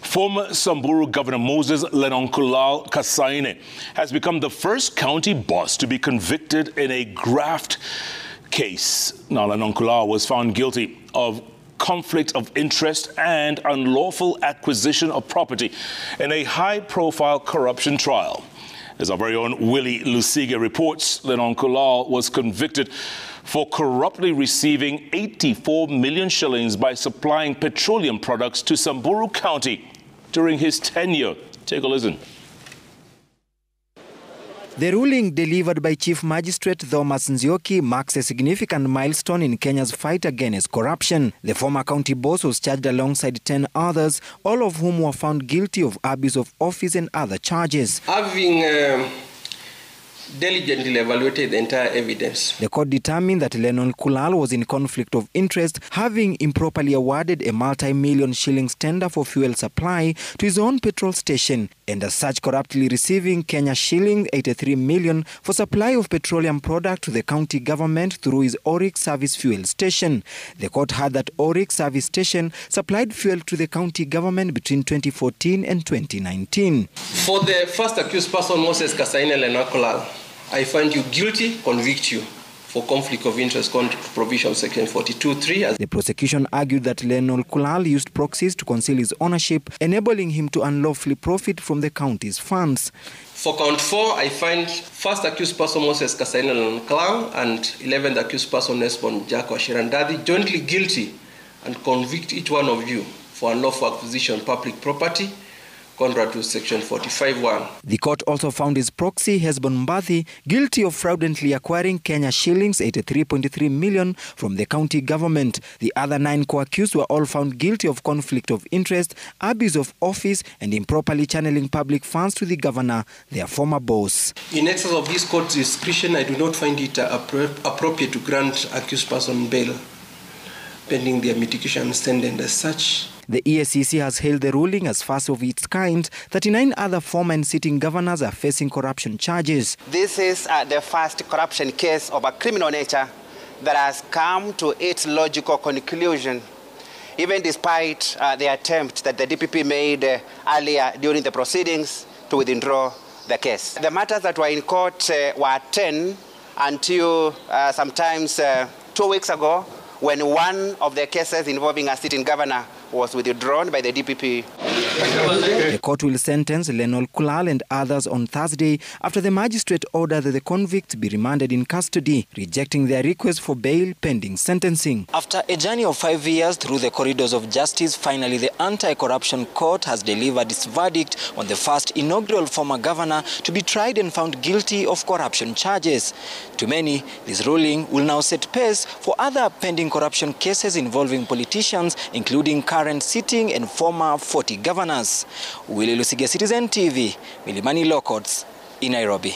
Former Samburu Governor Moses Lenolkulal Kasaine has become the first county boss to be convicted in a graft case. Now, Lenolkulal was found guilty of conflict of interest and unlawful acquisition of property in a high-profile corruption trial. As our very own Willie Lusige reports, Lenolkulal was convicted for corruptly receiving 84 million shillings by supplying petroleum products to Samburu County during his tenure. Take a listen. The ruling delivered by Chief Magistrate Thomas Nzioki marks a significant milestone in Kenya's fight against corruption. The former county boss was charged alongside 10 others, all of whom were found guilty of abuse of office and other charges. Having diligently evaluated the entire evidence, the court determined that Lenolkulal was in conflict of interest, having improperly awarded a multi-million shillings tender for fuel supply to his own petrol station, and as such corruptly receiving Kenya shilling 83 million for supply of petroleum product to the county government through his Oryx service fuel station. The court had that Oryx service station supplied fuel to the county government between 2014 and 2019. For the first accused person, Moses Kasaine Lenolkulal, I find you guilty, convict you for conflict of interest provision section 42(3). The prosecution argued that Lenolkulal used proxies to conceal his ownership, enabling him to unlawfully profit from the county's funds. For count 4, I find first accused person Moses Kasaine Lenolkulal and 11th accused person Nesbon Jack Washirandadi jointly guilty and convict each one of you for unlawful acquisition of public property contrary to section 45(1). The court also found his proxy, Hesbon Mbathi, guilty of fraudulently acquiring Kenya shillings 83.3 million from the county government. The other 9 co-accused were all found guilty of conflict of interest, abuse of office, and improperly channeling public funds to the governor, their former boss. In excess of this court's discretion, I do not find it appropriate to grant accused person bail pending their mitigation standard as such. The EACC has hailed the ruling as first of its kind. 39 other former and sitting governors are facing corruption charges. This is the first corruption case of a criminal nature that has come to its logical conclusion, even despite the attempt that the DPP made earlier during the proceedings to withdraw the case. The matters that were in court were 10 until sometimes 2 weeks ago, when one of the cases involving a sitting governor was withdrawn by the DPP. The court will sentence Lenolkulal and others on Thursday after the magistrate ordered that the convicts be remanded in custody, rejecting their request for bail pending sentencing. After a journey of 5 years through the corridors of justice, finally the anti-corruption court has delivered its verdict on the first inaugural former governor to be tried and found guilty of corruption charges. To many, this ruling will now set pace for other pending corruption cases involving politicians, including current sitting and former 40 governors. Willie Lusige, Citizen TV, Milimani Law Courts in Nairobi.